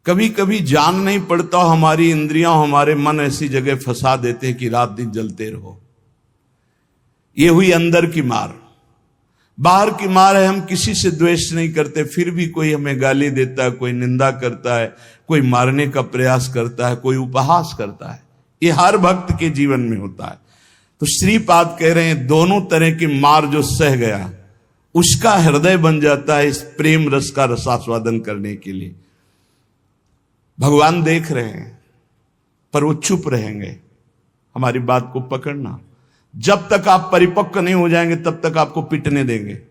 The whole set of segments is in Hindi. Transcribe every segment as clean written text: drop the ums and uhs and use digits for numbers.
कभी कभी जान नहीं पड़ता, हमारी इंद्रियां हमारे मन ऐसी जगह फंसा देते हैं कि रात दिन जलते रहो। ये हुई अंदर की मार। बाहर की मार है, हम किसी से द्वेष नहीं करते, फिर भी कोई हमें गाली देता है, कोई निंदा करता है, कोई मारने का प्रयास करता है, कोई उपहास करता है। ये हर भक्त के जीवन में होता है। तो श्रीपाद कह रहे हैं दोनों तरह की मार जो सह गया उसका हृदय बन जाता है इस प्रेम रस का रसास्वादन करने के लिए। भगवान देख रहे हैं पर वो चुप रहेंगे। हमारी बात को पकड़ना, जब तक आप परिपक्व नहीं हो जाएंगे तब तक आपको पिटने देंगे।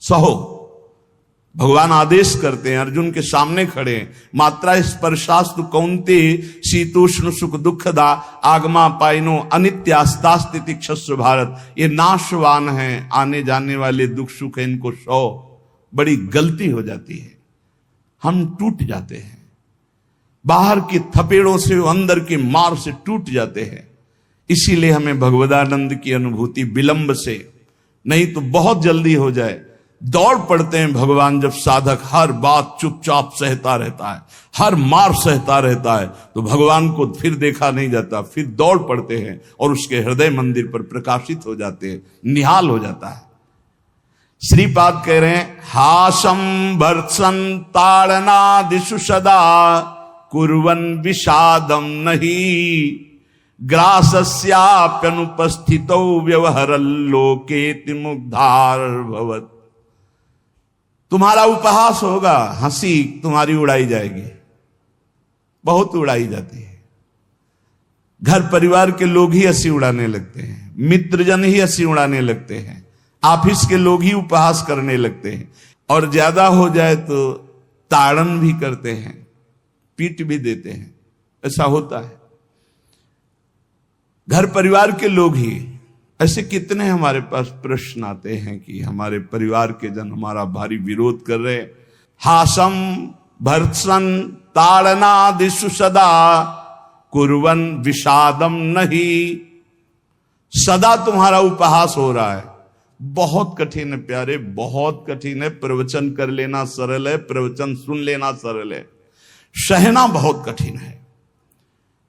सहो, भगवान आदेश करते हैं, अर्जुन के सामने खड़े हैं, मात्रा स्पर्शास्तु कौन्ते शीतोष्ण सुख दुखदा आगमा पाइनो अनित्यास्तास्तिति क्षस्व भारत। ये नाशवान हैं, आने जाने वाले दुख सुख है, इनको सो। बड़ी गलती हो जाती है, हम टूट जाते हैं, बाहर की थपेड़ों से अंदर की मार से टूट जाते हैं। इसीलिए हमें भगवदानंद की अनुभूति विलंब से नहीं तो बहुत जल्दी हो जाए। दौड़ पड़ते हैं भगवान जब साधक हर बात चुपचाप सहता रहता है, हर मार सहता रहता है, तो भगवान को फिर देखा नहीं जाता, फिर दौड़ पड़ते हैं और उसके हृदय मंदिर पर प्रकाशित हो जाते हैं, निहाल हो जाता है। श्रीपाद कह रहे हैं हासम भर्त्सन ताड़नादिषु सदा कुर्वन् विषादम नहीं ग्रासस्याप्यनुपस्थितौ व्यवहरल्लोकेति मुग्धार भवत्। तुम्हारा उपहास होगा, हंसी तुम्हारी उड़ाई जाएगी, बहुत उड़ाई जाती है। घर परिवार के लोग ही हंसी उड़ाने लगते हैं, मित्रजन ही हंसी उड़ाने लगते हैं, ऑफिस के लोग ही उपहास करने लगते हैं, और ज्यादा हो जाए तो ताड़न भी करते हैं, पीट भी देते हैं। ऐसा होता है, घर परिवार के लोग ही। ऐसे कितने हमारे पास प्रश्न आते हैं कि हमारे परिवार के जन हमारा भारी विरोध कर रहे हैं। हासम भर्त्सन ताड़नादिषु सदा कुर्वन् विषादम नहीं। सदा तुम्हारा उपहास हो रहा है, बहुत कठिन है प्यारे, बहुत कठिन है। प्रवचन कर लेना सरल है, प्रवचन सुन लेना सरल है, सहना बहुत कठिन है।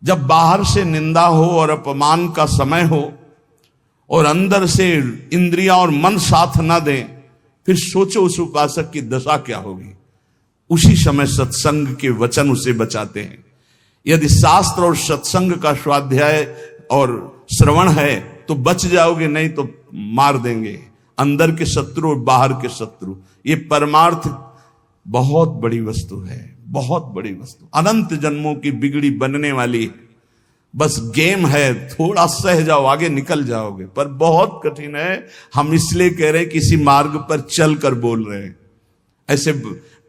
जब बाहर से निंदा हो और अपमान का समय हो और अंदर से इंद्रियां और मन साथ ना दें, फिर सोचो उस उपासक की दशा क्या होगी। उसी समय सत्संग के वचन उसे बचाते हैं। यदि शास्त्र और सत्संग का स्वाध्याय और श्रवण है तो बच जाओगे, नहीं तो मार देंगे अंदर के शत्रु और बाहर के शत्रु। ये परमार्थ बहुत बड़ी वस्तु है, बहुत बड़ी वस्तु, अनंत जन्मों की बिगड़ी बनने वाली है। बस गेम है, थोड़ा सह जाओ आगे निकल जाओगे, पर बहुत कठिन है। हम इसलिए कह रहे हैं किसी मार्ग पर चल कर बोल रहे हैं। ऐसे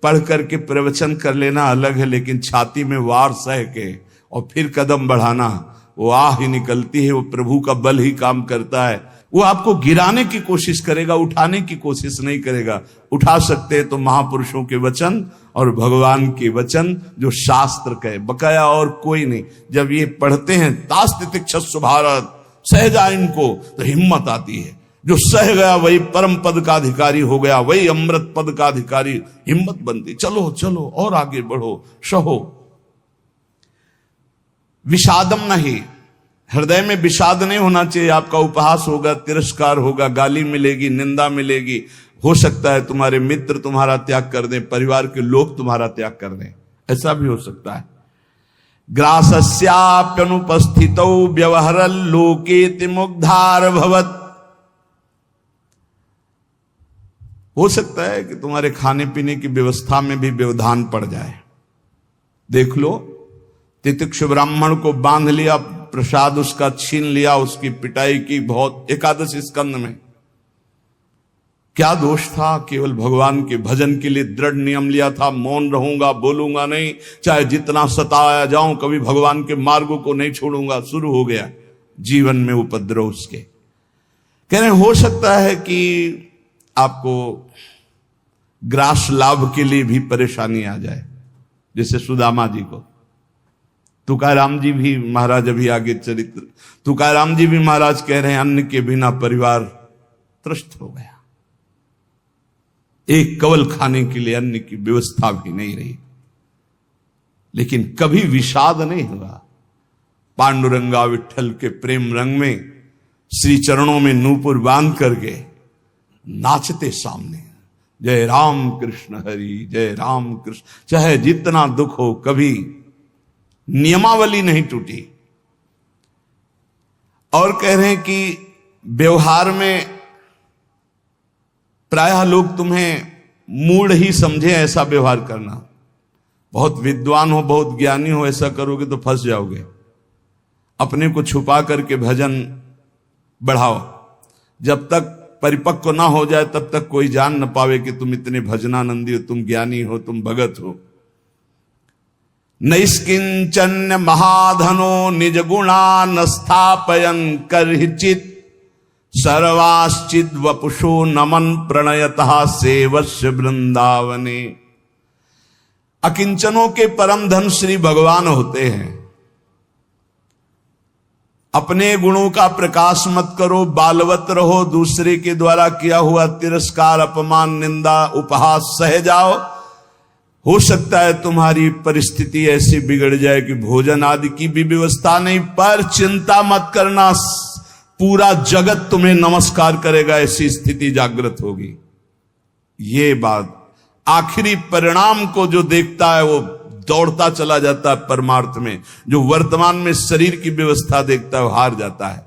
पढ़ करके प्रवचन कर लेना अलग है, लेकिन छाती में वार सह के और फिर कदम बढ़ाना, वो आह ही निकलती है। वो प्रभु का बल ही काम करता है। वो आपको गिराने की कोशिश करेगा, उठाने की कोशिश नहीं करेगा। उठा सकते हैं तो महापुरुषों के वचन और भगवान के वचन जो शास्त्र कहे, बकाया और कोई नहीं। जब ये पढ़ते हैं तास्तितिक्षस्व भारत, सह जा इनको, तो हिम्मत आती है। जो सह गया वही परम पद का अधिकारी हो गया, वही अमृत पद का अधिकारी। हिम्मत बनती, चलो चलो और आगे बढ़ो, सहो। विषादम नहीं, हृदय में विषाद नहीं होना चाहिए। आपका उपहास होगा, तिरस्कार होगा, गाली मिलेगी, निंदा मिलेगी। हो सकता है तुम्हारे मित्र तुम्हारा त्याग कर दें, परिवार के लोग तुम्हारा त्याग कर दें, ऐसा भी हो सकता है। ग्रासस्याप्यनुपस्थितौ व्यवहरल्लोकेति मुग्धार भवत्। हो सकता है कि तुम्हारे खाने पीने की व्यवस्था में भी व्यवधान पड़ जाए। देख लो, तितिक्ष ब्राह्मण को बांध लिया, प्रसाद उसका छीन लिया, उसकी पिटाई की बहुत। एकादश स्कंद में क्या दोष था? केवल भगवान के भजन के लिए दृढ़ नियम लिया था, मौन रहूंगा, बोलूंगा नहीं, चाहे जितना सताया जाऊं, कभी भगवान के मार्गों को नहीं छोड़ूंगा। शुरू हो गया जीवन में उपद्रव उसके। कह रहे हो सकता है कि आपको ग्रास लाभ के लिए भी परेशानी आ जाए, जैसे सुदामा जी को। तुकाराम जी भी महाराज, अभी आगे चरित्र, तुकाराम जी भी महाराज कह रहे हैं अन्न के बिना परिवार त्रस्त हो गया, एक कवल खाने के लिए अन्न की व्यवस्था भी नहीं रही। लेकिन कभी विषाद नहीं हुआ। पांडुरंगा विठल के प्रेम रंग में श्री चरणों में नूपुर बांध करके नाचते सामने, जय राम कृष्ण हरि, जय राम कृष्ण। चाहे जितना दुख हो, कभी नियमावली नहीं टूटी। और कह रहे हैं कि व्यवहार में प्रायः लोग तुम्हें मूढ़ ही समझे ऐसा व्यवहार करना। बहुत विद्वान हो, बहुत ज्ञानी हो, ऐसा करोगे तो फंस जाओगे। अपने को छुपा करके भजन बढ़ाओ। जब तक परिपक्व ना हो जाए तब तक कोई जान न पावे कि तुम इतने भजनानंदी हो, तुम ज्ञानी हो, तुम भगत हो। नैष्किंचन्य महाधनो निज गुणा न स्थापयन करहिचित सर्वाश्चिद वपुषो नमन प्रणयतः सेवस्य वृंदावने। अकिंचनों के परम धन श्री भगवान होते हैं। अपने गुणों का प्रकाश मत करो, बालवत रहो, दूसरे के द्वारा किया हुआ तिरस्कार, अपमान, निंदा, उपहास सह जाओ। हो सकता है तुम्हारी परिस्थिति ऐसी बिगड़ जाए कि भोजन आदि की भी व्यवस्था नहीं, पर चिंता मत करना, पूरा जगत तुम्हें नमस्कार करेगा, ऐसी स्थिति जागृत होगी। ये बात आखिरी परिणाम को जो देखता है वो दौड़ता चला जाता है परमार्थ में। जो वर्तमान में शरीर की व्यवस्था देखता है वो हार जाता है।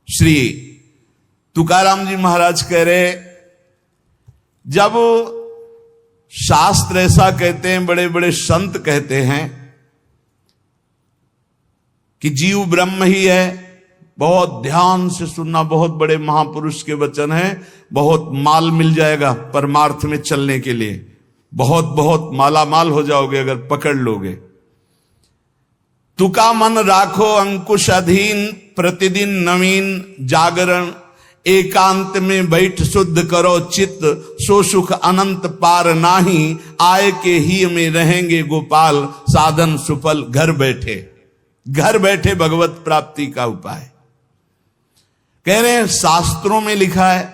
श्री तुकाराम जी महाराज कह रहे, जब शास्त्र ऐसा कहते हैं, बड़े बड़े संत कहते हैं कि जीव ब्रह्म ही है, बहुत ध्यान से सुनना, बहुत बड़े महापुरुष के वचन हैं, बहुत माल मिल जाएगा परमार्थ में चलने के लिए, बहुत बहुत माला माल हो जाओगे अगर पकड़ लोगे। तुका मन राखो अंकुश अधीन, प्रतिदिन नवीन जागरण, एकांत में बैठ शुद्ध करो चित्त, सो सुख अनंत पार नाही, आय के ही में रहेंगे गोपाल, साधन सुफल घर बैठे। घर बैठे भगवत प्राप्ति का उपाय कह रहे हैं। शास्त्रों में लिखा है,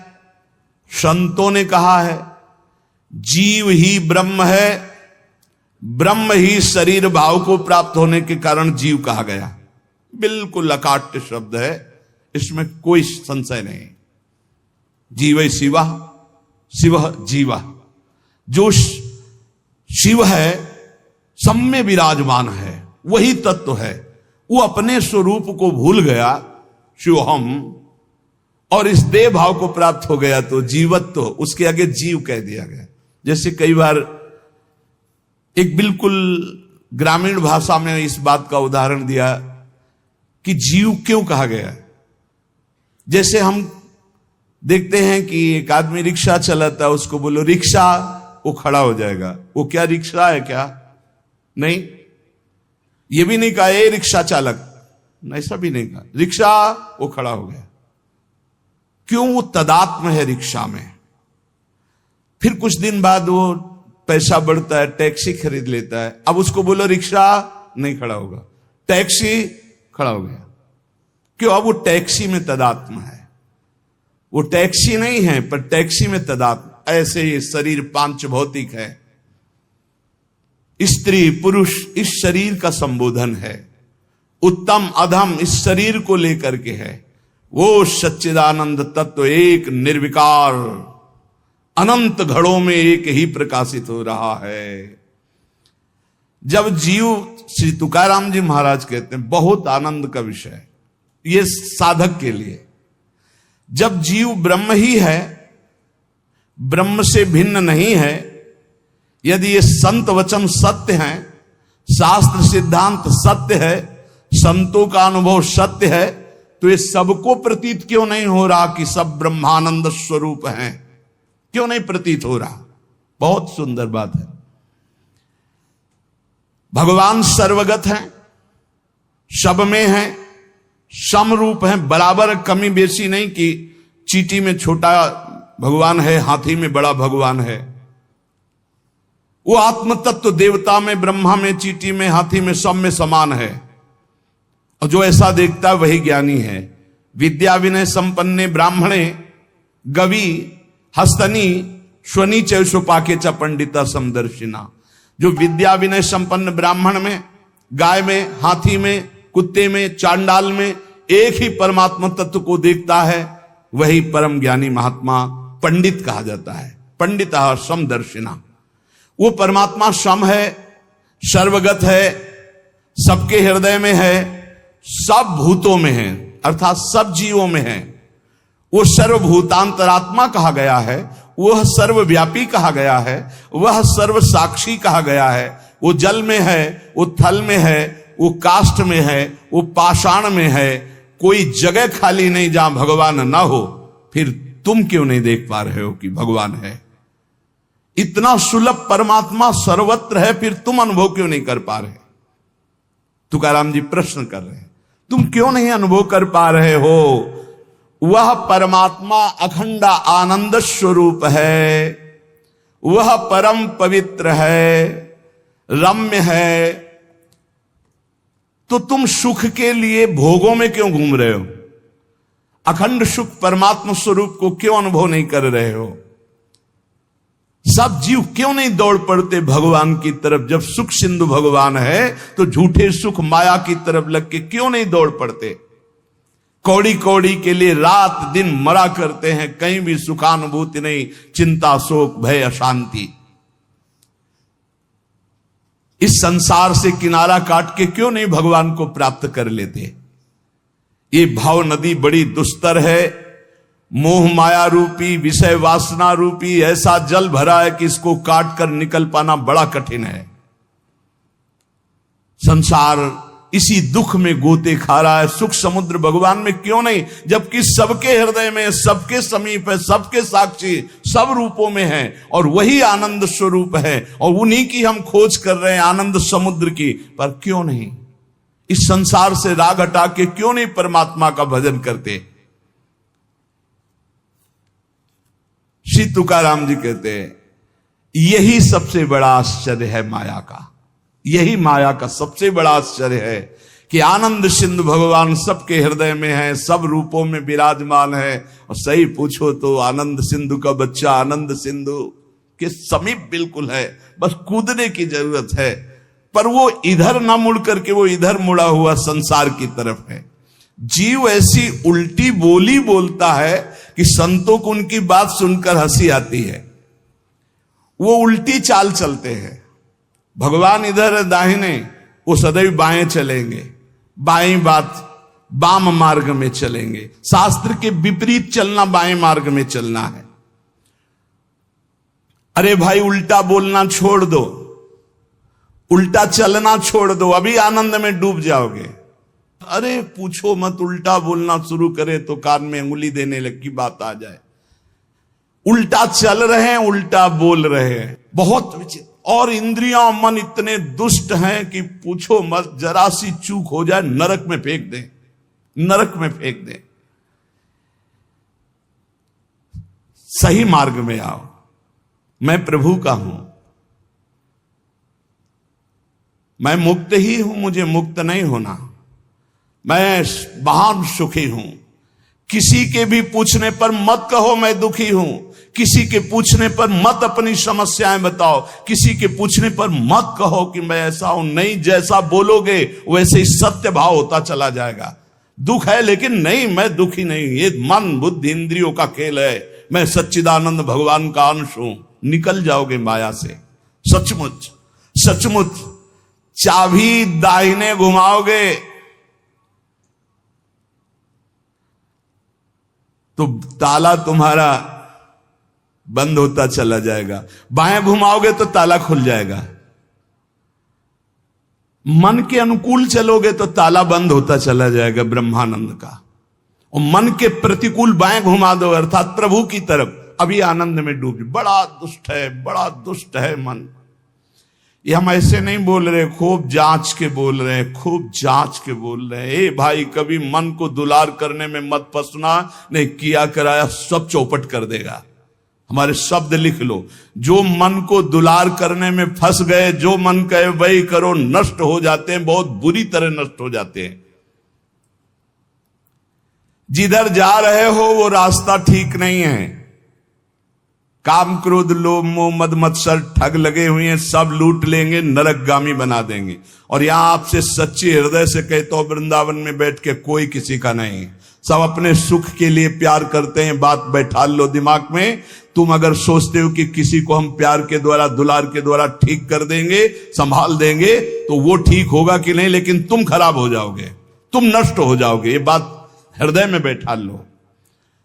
संतों ने कहा है, जीव ही ब्रह्म है, ब्रह्म ही शरीर भाव को प्राप्त होने के कारण जीव कहा गया। बिल्कुल अकाट्य शब्द है, इसमें कोई संशय नहीं। जीव शिवा, शिव जीवा। जो शिव है सब में विराजमान है, वही तत्व है। वो अपने स्वरूप को भूल गया, शिवहम, और इस देह भाव को प्राप्त हो गया तो जीवत्व तो उसके आगे जीव कह दिया गया। जैसे कई बार एक बिल्कुल ग्रामीण भाषा में इस बात का उदाहरण दिया कि जीव क्यों कहा गया। जैसे हम देखते हैं कि एक आदमी रिक्शा चलाता है, उसको बोलो रिक्शा, वो खड़ा हो जाएगा। वो क्या रिक्शा है क्या? नहीं। ये भी नहीं कहा ए रिक्शा चालक, ऐसा भी नहीं कहा, रिक्शा, वो खड़ा हो गया। क्यों? वो तदात्म है रिक्शा में। फिर कुछ दिन बाद वो पैसा बढ़ता है, टैक्सी खरीद लेता है। अब उसको बोलो रिक्शा, नहीं खड़ा होगा, टैक्सी, खड़ा हो गया। क्यों? अब वो टैक्सी में तदात्म है। वो टैक्सी नहीं है पर टैक्सी में तदात्म। ऐसे ही शरीर पांच भौतिक है, स्त्री पुरुष इस शरीर का संबोधन है, उत्तम अधम इस शरीर को लेकर के है। वो सच्चिदानंद तत्व एक निर्विकार अनंत घड़ों में एक ही प्रकाशित हो रहा है। जब जीव, श्री तुकाराम जी महाराज कहते हैं, बहुत आनंद का विषय ये साधक के लिए, जब जीव ब्रह्म ही है, ब्रह्म से भिन्न नहीं है, यदि ये संत वचन सत्य हैं, शास्त्र सिद्धांत सत्य है, संतों का अनुभव सत्य है, तो ये सबको प्रतीत क्यों नहीं हो रहा कि सब ब्रह्मानंद स्वरूप हैं? क्यों नहीं प्रतीत हो रहा? बहुत सुंदर बात है। भगवान सर्वगत हैं, सब में हैं, समरूप हैं, बराबर कमी बेसी नहीं कि चींटी में छोटा भगवान है, हाथी में बड़ा भगवान है। वो आत्म तत्व देवता में, ब्रह्मा में, चींटी में, हाथी में, सब में समान है। और जो ऐसा देखता है वही ज्ञानी है। विद्या विनय संपन्ने ब्राह्मणे गवि हस्तनी स्वनी चौपाके च पंडिता समदर्शिना। जो विद्या विनय संपन्न ब्राह्मण में, गाय में, हाथी में, कुत्ते में, चांडाल में एक ही परमात्मा तत्व को देखता है, वही परम ज्ञानी महात्मा पंडित कहा जाता है। पंडितः समदर्शिना। वो परमात्मा सम है, सर्वगत है, सबके हृदय में है, सब भूतों में है, अर्थात सब जीवों में है। वो सर्वभूतांतरात्मा कहा गया है, वह सर्वव्यापी कहा गया है, वह सर्व साक्षी कहा गया है। वो जल में है, वो थल में है, वो काष्ठ में है, वो पाषाण में है। कोई जगह खाली नहीं जहां भगवान ना हो। फिर तुम क्यों नहीं देख पा रहे हो कि भगवान है? इतना सुलभ परमात्मा सर्वत्र है, फिर तुम अनुभव क्यों नहीं कर पा रहे? तुकाराम जी प्रश्न कर रहे हैं, तुम क्यों नहीं अनुभव कर पा रहे हो? वह परमात्मा अखंड आनंद स्वरूप है, वह परम पवित्र है, रम्य है। तो तुम सुख के लिए भोगों में क्यों घूम रहे हो? अखंड सुख परमात्मा स्वरूप को क्यों अनुभव नहीं कर रहे हो? सब जीव क्यों नहीं दौड़ पड़ते भगवान की तरफ? जब सुख सिंधु भगवान है तो झूठे सुख माया की तरफ लग के क्यों नहीं दौड़ पड़ते? कौड़ी कौड़ी के लिए रात दिन मरा करते हैं, कहीं भी सुखानुभूति नहीं, चिंता शोक भय अशांति। इस संसार से किनारा काट के क्यों नहीं भगवान को प्राप्त कर लेते? ये भाव नदी बड़ी दुस्तर है। मोह माया रूपी, विषय वासना रूपी ऐसा जल भरा है कि इसको काट कर निकल पाना बड़ा कठिन है। संसार इसी दुख में गोते खा रहा है। सुख समुद्र भगवान में क्यों नहीं? जबकि सबके हृदय में, सबके समीप है, सबके साक्षी, सब रूपों में है, और वही आनंद स्वरूप है, और उन्हीं की हम खोज कर रहे हैं, आनंद समुद्र की। पर क्यों नहीं इस संसार से राग हटा के क्यों नहीं परमात्मा का भजन करते? श्री तुकाराम जी कहते हैं, यही सबसे बड़ा आश्चर्य है माया का। यही माया का सबसे बड़ा आश्चर्य है कि आनंद सिंधु भगवान सबके हृदय में है, सब रूपों में विराजमान है। और सही पूछो तो आनंद सिंधु का बच्चा आनंद सिंधु के समीप बिल्कुल है, बस कूदने की जरूरत है। पर वो इधर ना मुड़ करके वो इधर मुड़ा हुआ संसार की तरफ है। जीव ऐसी उल्टी बोली बोलता है कि संतों को उनकी बात सुनकर हंसी आती है। वो उल्टी चाल चलते हैं। भगवान इधर है दाहिने, वो सदैव बाएं चलेंगे, बाएं बात वाम मार्ग में चलेंगे। शास्त्र के विपरीत चलना बाएं मार्ग में चलना है। अरे भाई उल्टा बोलना छोड़ दो, उल्टा चलना छोड़ दो, अभी आनंद में डूब जाओगे। अरे पूछो मत, उल्टा बोलना शुरू करे तो कान में अंगुली देने लगी बात आ जाए। उल्टा चल रहे हैं, उल्टा बोल रहे हैं, बहुत विचित्र। और इंद्रियां मन इतने दुष्ट हैं कि पूछो मत, जरा सी चूक हो जाए नरक में फेंक दे, नरक में फेंक दे। सही मार्ग में आओ, मैं प्रभु का हूं, मैं मुक्त ही हूं, मुझे मुक्त नहीं होना, मैं महान सुखी हूं। किसी के भी पूछने पर मत कहो मैं दुखी हूं, किसी के पूछने पर मत अपनी समस्याएं बताओ, किसी के पूछने पर मत कहो कि मैं ऐसा हूं। नहीं, जैसा बोलोगे वैसे ही सत्य भाव होता चला जाएगा। दुख है लेकिन नहीं, मैं दुखी नहीं, ये मन बुद्धि इंद्रियों का खेल है, मैं सच्चिदानंद भगवान का अंश हूं। निकल जाओगे माया से। सचमुच सचमुच चाबी दाहिने घुमाओगे तो ताला तुम्हारा बंद होता चला जाएगा, बाएं घुमाओगे तो ताला खुल जाएगा। मन के अनुकूल चलोगे तो ताला बंद होता चला जाएगा ब्रह्मानंद का, और मन के प्रतिकूल बाएं घुमा दो अर्थात प्रभु की तरफ, अभी आनंद में डूब। बड़ा दुष्ट है, बड़ा दुष्ट है मन। ये हम ऐसे नहीं बोल रहे, खूब जांच के बोल रहे हैं, खूब जांच के बोल रहे हैं। ए भाई, कभी मन को दुलार करने में मत फंसना, नहीं किया कराया सब चौपट कर देगा। हमारे शब्द लिख लो, जो मन को दुलार करने में फंस गए, जो मन कहे वही करो, नष्ट हो जाते हैं, बहुत बुरी तरह नष्ट हो जाते हैं। जिधर जा रहे हो वो रास्ता ठीक नहीं है, काम क्रोध लोभ मोह मद मत्सर ठग लगे हुए हैं, सब लूट लेंगे, नरकगामी बना देंगे। और यहां आपसे सच्चे हृदय से कहता हूं, वृंदावन में बैठ के कोई किसी का नहीं, सब अपने सुख के लिए प्यार करते हैं। बात बैठा लो दिमाग में, तुम अगर सोचते हो कि किसी को हम प्यार के द्वारा दुलार के द्वारा ठीक कर देंगे, संभाल देंगे, तो वो ठीक होगा कि नहीं, लेकिन तुम खराब हो जाओगे, तुम नष्ट हो जाओगे। ये बात हृदय में बैठा लो।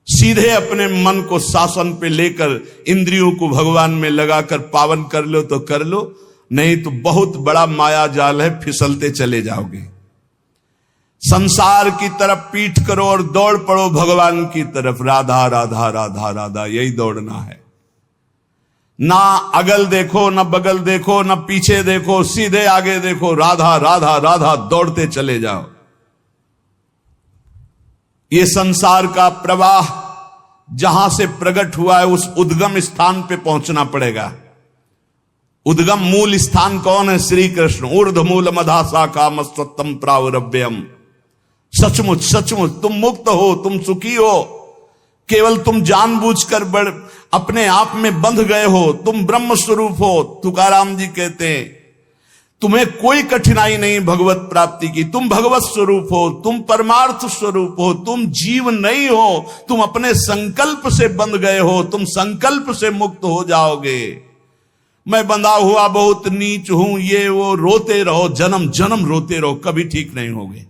सीधे अपने मन को शासन पे लेकर इंद्रियों को भगवान में लगाकर पावन कर लो तो कर लो, नहीं तो बहुत बड़ा माया जाल है, फिसलते चले जाओगे। संसार की तरफ पीठ करो और दौड़ पड़ो भगवान की तरफ। राधा राधा राधा राधा, यही दौड़ना है। ना अगल देखो, ना बगल देखो, ना पीछे देखो, सीधे आगे देखो, राधा राधा राधा, दौड़ते चले जाओ। ये संसार का प्रवाह जहां से प्रकट हुआ है, उस उद्गम स्थान पे पहुंचना पड़ेगा। उद्गम मूल स्थान कौन है? श्री कृष्ण। ऊर्ध मूल मधासा काम सत्यम प्रावरभ्यम। सचमुच सचमुच तुम मुक्त हो, तुम सुखी हो, केवल तुम जानबूझकर अपने आप में बंध गए हो। तुम ब्रह्म स्वरूप हो। तुकाराम जी कहते हैं, तुम्हें कोई कठिनाई नहीं भगवत प्राप्ति की। तुम भगवत स्वरूप हो, तुम परमार्थ स्वरूप हो, तुम जीव नहीं हो, तुम अपने संकल्प से बंध गए हो, तुम संकल्प से मुक्त हो जाओगे। मैं बंधा हुआ बहुत नीच हूं, ये वो, रोते रहो, जन्म जन्म रोते रहो, कभी ठीक नहीं होगे।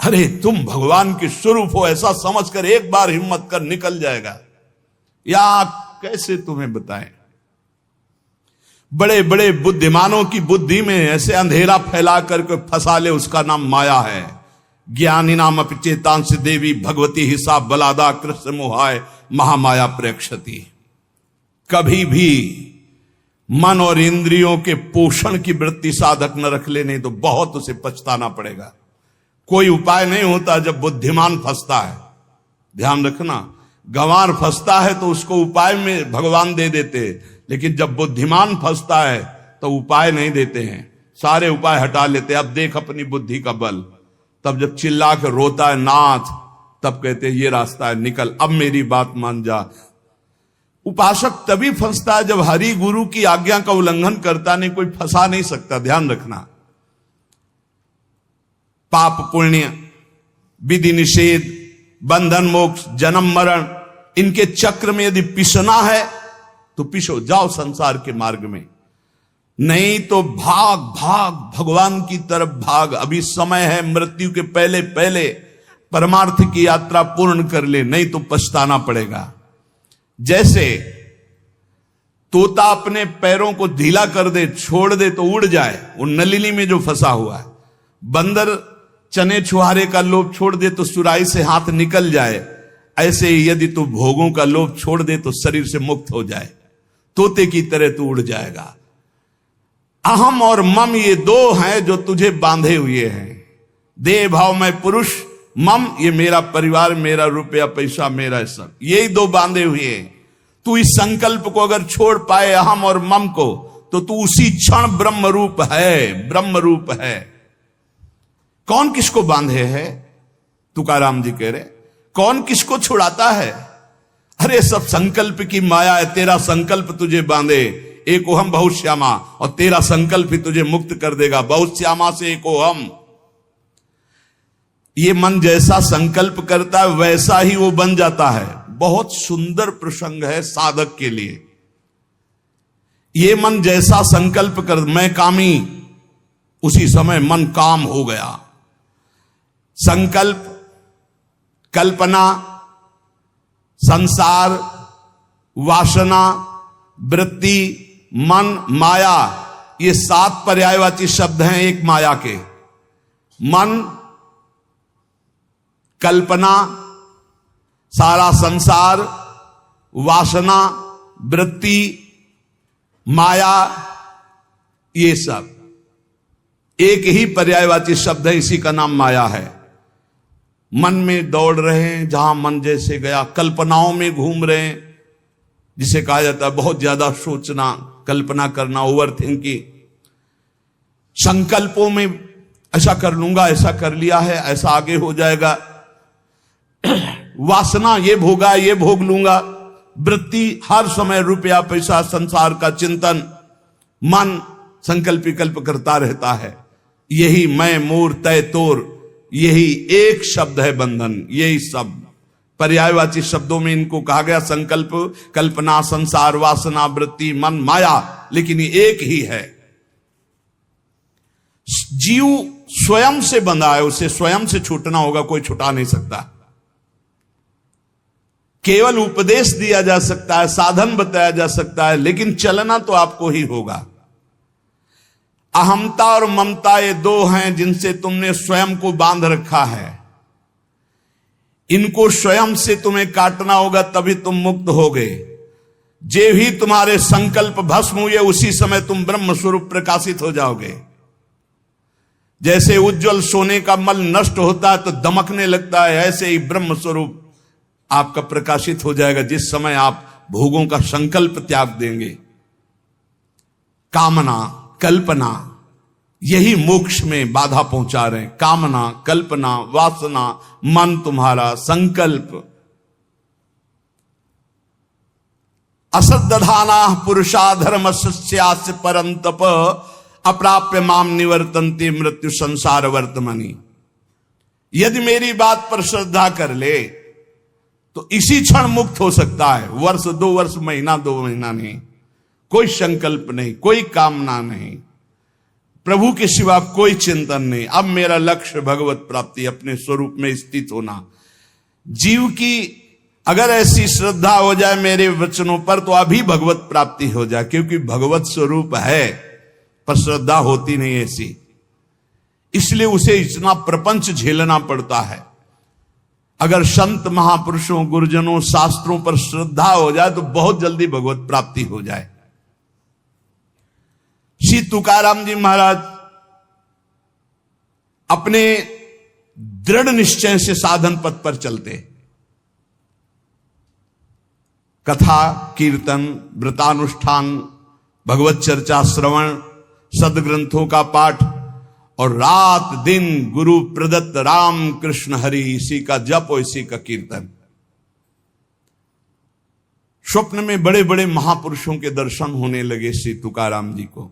अरे तुम भगवान के स्वरूप हो, ऐसा समझकर एक बार हिम्मत कर निकल जाएगा। या कैसे तुम्हें बताएं, बड़े बड़े बुद्धिमानों की बुद्धि में ऐसे अंधेरा फैला करके फंसा ले, उसका नाम माया है। ज्ञानी नाम अपचेतांश देवी भगवती हिसाब बलादा कृष्ण मोहाय महामाया प्रेक्षति। कभी भी मन और इंद्रियों के पोषण की वृत्ति साधक न रख ले, नहीं तो बहुत उसे पछताना पड़ेगा। कोई उपाय नहीं होता जब बुद्धिमान फंसता है। ध्यान रखना, गंवार फंसता है तो उसको उपाय में भगवान दे देते, लेकिन जब बुद्धिमान फंसता है तो उपाय नहीं देते हैं, सारे उपाय हटा लेते। अब देख अपनी बुद्धि का बल। तब जब चिल्ला कर रोता है नाथ, तब कहते ये रास्ता है, निकल, अब मेरी बात मान जा। उपासक तभी फंसता है जब हरि गुरु की आज्ञा का उल्लंघन करता, नहीं कोई फंसा नहीं सकता। ध्यान रखना, पाप पुण्य, विधि निषेध, बंधन मोक्ष, जन्म मरण, इनके चक्र में यदि पिसना है तो पिसो, जाओ संसार के मार्ग में। नहीं तो भाग भाग भगवान की तरफ भाग। अभी समय है, मृत्यु के पहले पहले परमार्थ की यात्रा पूर्ण कर ले, नहीं तो पछताना पड़ेगा। जैसे तोता अपने पैरों को ढीला कर दे, छोड़ दे तो उड़ जाए, वो नलिनी में जो फंसा हुआ है। बंदर चने छुहारे का लोभ छोड़ दे तो सुराही से हाथ निकल जाए, ऐसे ही यदि तू भोगों का लोभ छोड़ दे तो शरीर से मुक्त हो जाए, तोते की तरह तू उड़ जाएगा। अहम और मम ये दो हैं जो तुझे बांधे हुए हैं। देह भाव में पुरुष, मम ये मेरा परिवार, मेरा रुपया पैसा, मेरा सब, यही दो बांधे हुए हैं। तू इस संकल्प को अगर छोड़ पाए, अहम और मम को, तो तू उसी क्षण ब्रह्म रूप है, ब्रह्म रूप है। कौन किसको बांधे है? तुकाराम जी कह रहे, कौन किसको छुड़ाता है? अरे सब संकल्प की माया है। तेरा संकल्प तुझे बांधे, एक ओहम बहुत श्यामा, और तेरा संकल्प ही तुझे मुक्त कर देगा। बहुत श्यामा से एक ओहम। ये मन जैसा संकल्प करता है वैसा ही वो बन जाता है। बहुत सुंदर प्रसंग है साधक के लिए। ये मन जैसा संकल्प कर, मैं कामी, उसी समय मन काम हो गया। संकल्प, कल्पना, संसार, वासना, वृत्ति, मन, माया, ये 7 पर्यायवाची शब्द हैं एक माया के। मन, कल्पना, सारा संसार, वासना, वृत्ति, माया, ये सब एक ही पर्यायवाची शब्द है, इसी का नाम माया है। मन में दौड़ रहे हैं, जहां मन जैसे गया, कल्पनाओं में घूम रहे हैं, जिसे कहा जाता है बहुत ज्यादा सोचना, कल्पना करना, ओवर थिंकिंग। संकल्पों में ऐसा कर लूंगा, ऐसा कर लिया है, ऐसा आगे हो जाएगा। वासना, ये भोगा, ये भोग लूंगा, वृत्ति, हर समय रुपया पैसा संसार का चिंतन, मन संकल्प विकल्प करता रहता है। यही मैं मोर तय तोर, यही एक शब्द है बंधन। यही शब्द पर्यायवाची शब्दों में इनको कहा गया, संकल्प, कल्पना, संसार, वासना, वृत्ति, मन, माया, लेकिन ये एक ही है। जीव स्वयं से बंधा है, उसे स्वयं से छूटना होगा, कोई छुटा नहीं सकता। केवल उपदेश दिया जा सकता है, साधन बताया जा सकता है, लेकिन चलना तो आपको ही होगा। अहमता और ममता ये दो हैं जिनसे तुमने स्वयं को बांध रखा है। इनको स्वयं से तुम्हें काटना होगा, तभी तुम मुक्त होगे। जे भी तुम्हारे संकल्प भस्म हुए, उसी समय तुम ब्रह्म स्वरूप प्रकाशित हो जाओगे। जैसे उज्जवल सोने का मल नष्ट होता है तो दमकने लगता है, ऐसे ही ब्रह्म स्वरूप आपका प्रकाशित हो जाएगा जिस समय आप भोगों का संकल्प त्याग देंगे। कामना, कल्पना, यही मोक्ष में बाधा पहुंचा रहे हैं। कामना, कल्पना, वासना, मन तुम्हारा, संकल्प। असद्दधाना पुरुषा धर्म सस्यास्य परंतप, अप्राप्य माम निवर्तन्ते मृत्यु संसार वर्तमनि। यदि मेरी बात पर श्रद्धा कर ले तो इसी क्षण मुक्त हो सकता है। वर्ष, 2 वर्ष, महीना, 2 महीना नहीं, कोई संकल्प नहीं, कोई कामना नहीं, प्रभु के सिवा कोई चिंतन नहीं। अब मेरा लक्ष्य भगवत प्राप्ति, अपने स्वरूप में स्थित होना। जीव की अगर ऐसी श्रद्धा हो जाए मेरे वचनों पर तो अभी भगवत प्राप्ति हो जाए, क्योंकि भगवत स्वरूप है, पर श्रद्धा होती नहीं ऐसी, इसलिए उसे इतना प्रपंच झेलना पड़ता है। अगर संत महापुरुषों, गुरुजनों, शास्त्रों पर श्रद्धा हो जाए तो बहुत जल्दी भगवत प्राप्ति हो जाए। श्री तुकाराम जी महाराज अपने दृढ़ निश्चय से साधन पथ पर चलते। कथा, कीर्तन, व्रतानुष्ठान, भगवत चर्चा, श्रवण, सदग्रंथों का पाठ और रात दिन गुरु प्रदत्त राम कृष्ण हरि, इसी का जप और इसी का कीर्तन। स्वप्न में बड़े बड़े महापुरुषों के दर्शन होने लगे श्री तुकाराम जी को।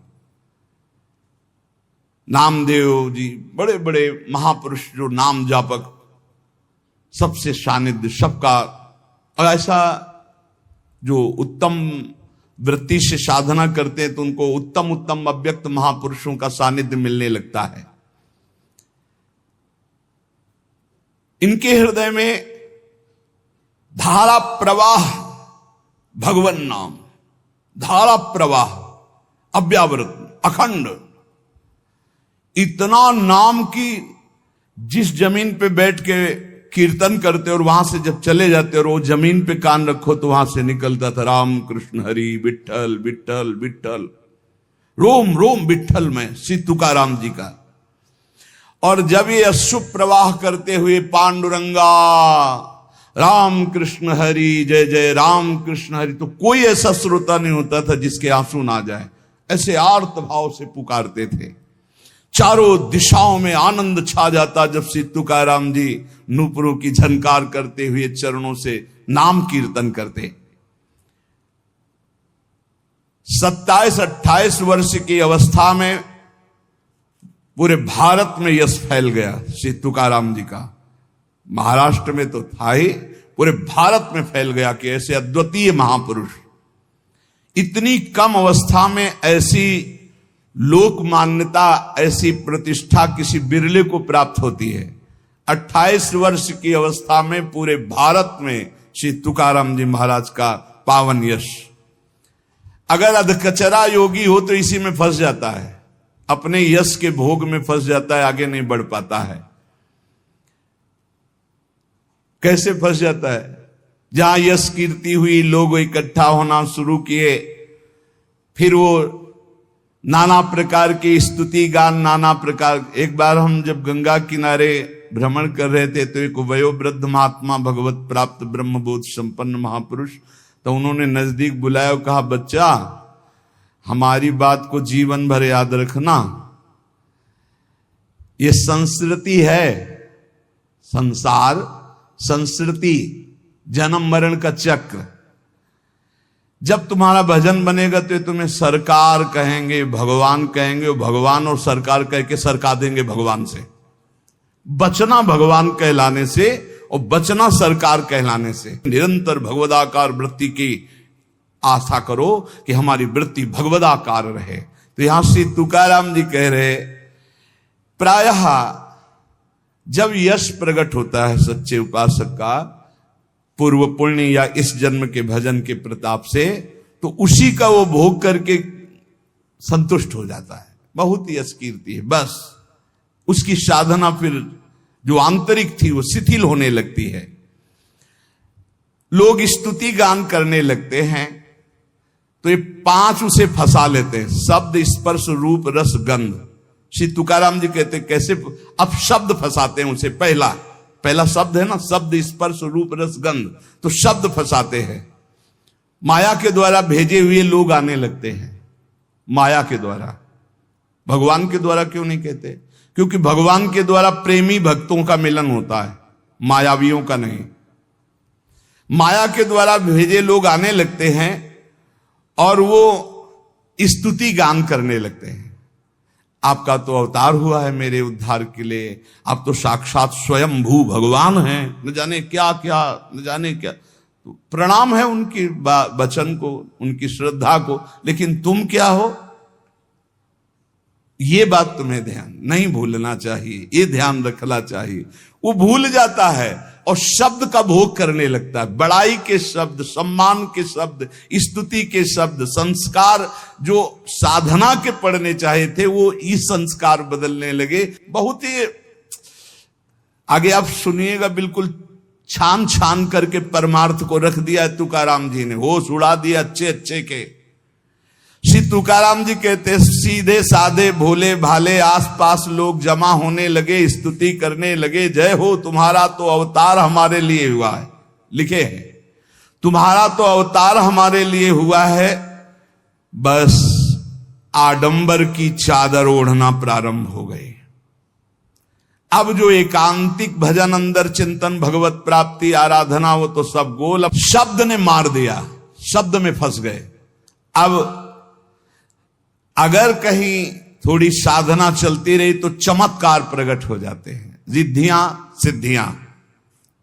नामदेव जी, बड़े बड़े महापुरुष जो नाम जापक, सबसे सानिध्य, सबका, और ऐसा जो उत्तम वृत्ति से साधना करते हैं तो उनको उत्तम उत्तम अव्यक्त महापुरुषों का सानिध्य मिलने लगता है। इनके हृदय में धारा प्रवाह, भगवन नाम, धारा प्रवाह, अव्यावृत, अखंड, इतना नाम की जिस जमीन पे बैठ के कीर्तन करते और वहां से जब चले जाते और वो जमीन पे कान रखो तो वहां से निकलता था राम कृष्ण हरि, विठ्ठल विठ्ठल विठ्ठल, रोम रोम विठ्ठल में श्री तुकाराम जी का। और जब ये अश्रु प्रवाह करते हुए पांडुरंगा राम कृष्ण हरि, जय जय राम कृष्ण हरि, तो कोई ऐसा श्रोता नहीं होता था जिसके आंसू ना जाए। ऐसे आर्त भाव से पुकारते थे। चारों दिशाओं में आनंद छा जाता जब श्री तुकाराम जी नूपुरों की झनकार करते हुए चरणों से नाम कीर्तन करते। 27-28 वर्ष की अवस्था में पूरे भारत में यश फैल गया श्री तुकाराम जी का। महाराष्ट्र में तो था ही, पूरे भारत में फैल गया कि ऐसे अद्वितीय महापुरुष। इतनी कम अवस्था में ऐसी लोक मान्यता, ऐसी प्रतिष्ठा किसी बिरले को प्राप्त होती है। 28 वर्ष की अवस्था में पूरे भारत में श्री तुकाराम जी महाराज का पावन यश। अगर अधकचरा योगी हो तो इसी में फंस जाता है, अपने यश के भोग में फंस जाता है, आगे नहीं बढ़ पाता है। कैसे फंस जाता है? जहां यश कीर्ति हुई, लोग इकट्ठा होना शुरू किए, फिर वो नाना प्रकार की स्तुति गान, नाना प्रकार। एक बार हम जब गंगा किनारे भ्रमण कर रहे थे तो एक वयोवृद्ध महात्मा, भगवत प्राप्त ब्रह्मबोध संपन्न महापुरुष, तो उन्होंने नजदीक बुलाया और कहा, बच्चा हमारी बात को जीवन भर याद रखना, ये संस्कृति है, संसार संस्कृति, जन्म मरण का चक्र। जब तुम्हारा भजन बनेगा तो तुम्हें सरकार कहेंगे, भगवान कहेंगे, भगवान और सरकार कह के सरका देंगे भगवान से। बचना भगवान कहलाने से और बचना सरकार कहलाने से। निरंतर भगवदाकार वृत्ति की आशा करो कि हमारी वृत्ति भगवदाकार रहे। तो यहां श्री तुकाराम जी कह रहे, प्रायः जब यश प्रकट होता है सच्चे उपासक का पूर्व पुण्य या इस जन्म के भजन के प्रताप से, तो उसी का वो भोग करके संतुष्ट हो जाता है। बहुत ही यश कीर्ति है, बस उसकी साधना फिर जो आंतरिक थी वो शिथिल होने लगती है। लोग स्तुति गान करने लगते हैं तो ये 5 उसे फंसा लेते हैं, शब्द स्पर्श रूप रस गंध। श्री तुकाराम जी कहते कैसे, अब शब्द फंसाते हैं उसे। पहला शब्द है ना, शब्द स्पर्श रूप रस गंध, तो शब्द फंसाते हैं। माया के द्वारा भेजे हुए लोग आने लगते हैं, माया के द्वारा। भगवान के द्वारा क्यों नहीं कहते? क्योंकि भगवान के द्वारा प्रेमी भक्तों का मिलन होता है, मायावियों का नहीं। माया के द्वारा भेजे लोग आने लगते हैं और वो स्तुति गान करने लगते हैं। आपका तो अवतार हुआ है मेरे उद्धार के लिए, आप तो साक्षात स्वयं भू भगवान हैं, न जाने क्या क्या, न जाने क्या। तो प्रणाम है उनकी वचन को, उनकी श्रद्धा को, लेकिन तुम क्या हो, ये बात तुम्हें ध्यान नहीं भूलना चाहिए, ये ध्यान रखना चाहिए। वो भूल जाता है और शब्द का भोग करने लगता है। बड़ाई के शब्द, सम्मान के शब्द, स्तुति के शब्द, संस्कार जो साधना के पढ़ने चाहे थे वो इस संस्कार बदलने लगे। बहुत ही आगे आप सुनिएगा, बिल्कुल छान छान करके परमार्थ को रख दिया तुकाराम जी ने, होश उड़ा दिया अच्छे अच्छे के। श्री तुकाराम जी कहते, सीधे साधे भोले भाले आसपास लोग जमा होने लगे, स्तुति करने लगे। जय हो, तुम्हारा तो अवतार हमारे लिए हुआ है, लिखे हैं, तुम्हारा तो अवतार हमारे लिए हुआ है। बस आडंबर की चादर ओढ़ना प्रारंभ हो गई। अब जो एकांतिक भजन, अंदर चिंतन, भगवत प्राप्ति, आराधना, वो तो सब गोल। अब शब्द ने मार दिया, शब्द में फंस गए। अब अगर कहीं थोड़ी साधना चलती रही तो चमत्कार प्रकट हो जाते हैं, रिद्धियां सिद्धियां।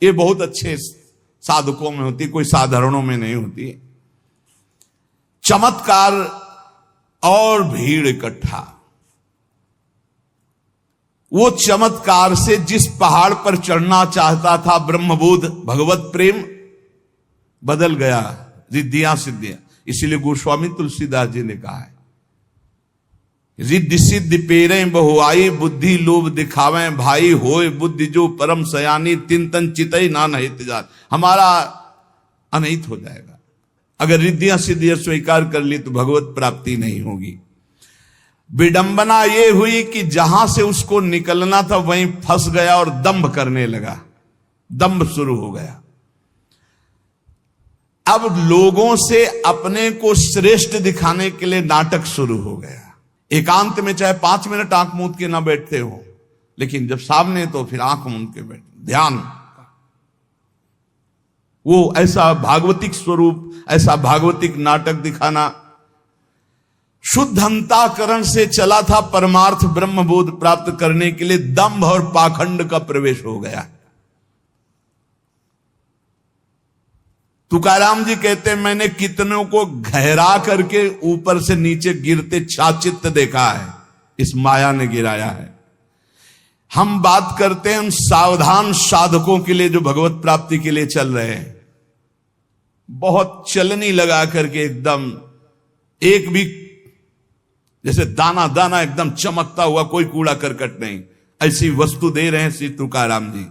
ये बहुत अच्छे साधकों में होती, कोई साधारणों में नहीं होती। चमत्कार और भीड़ इकट्ठा। वो चमत्कार से जिस पहाड़ पर चढ़ना चाहता था ब्रह्मबोध भगवत प्रेम, बदल गया रिद्धियां सिद्धियां। इसीलिए गोस्वामी तुलसीदास जी ने कहा है, रिद्धि सिद्धि पेरे बहुआई, बुद्धि लोभ दिखावे भाई, होए बुद्धि जो परम सयानी, तिन तन चितई ना नहित जात। हमारा अनहित हो जाएगा अगर रिद्धियां सिद्धियां स्वीकार कर ली तो भगवत प्राप्ति नहीं होगी। विडंबना ये हुई कि जहां से उसको निकलना था वहीं फंस गया और दंभ करने लगा, दंभ शुरू हो गया। अब लोगों से अपने को श्रेष्ठ दिखाने के लिए नाटक शुरू हो गया। एकांत में चाहे 5 मिनट आंख मूंद के ना बैठते हो, लेकिन जब सामने तो फिर आंख मूंद के बैठ, ध्यान। वो ऐसा भागवतिक स्वरूप, ऐसा भागवतिक नाटक दिखाना। शुद्ध अंतःकरण से चला था परमार्थ ब्रह्मबोध प्राप्त करने के लिए, दंभ और पाखंड का प्रवेश हो गया। तुकाराम जी कहते हैं, मैंने कितनों को गहरा करके ऊपर से नीचे गिरते छाचित्त देखा है, इस माया ने गिराया है। हम बात करते हैं उन सावधान साधकों के लिए जो भगवत प्राप्ति के लिए चल रहे हैं। बहुत चलनी लगा करके एकदम, एक भी जैसे दाना दाना एकदम चमकता हुआ, कोई कूड़ा करकट नहीं, ऐसी वस्तु दे रहे हैं श्री तुकाराम जी।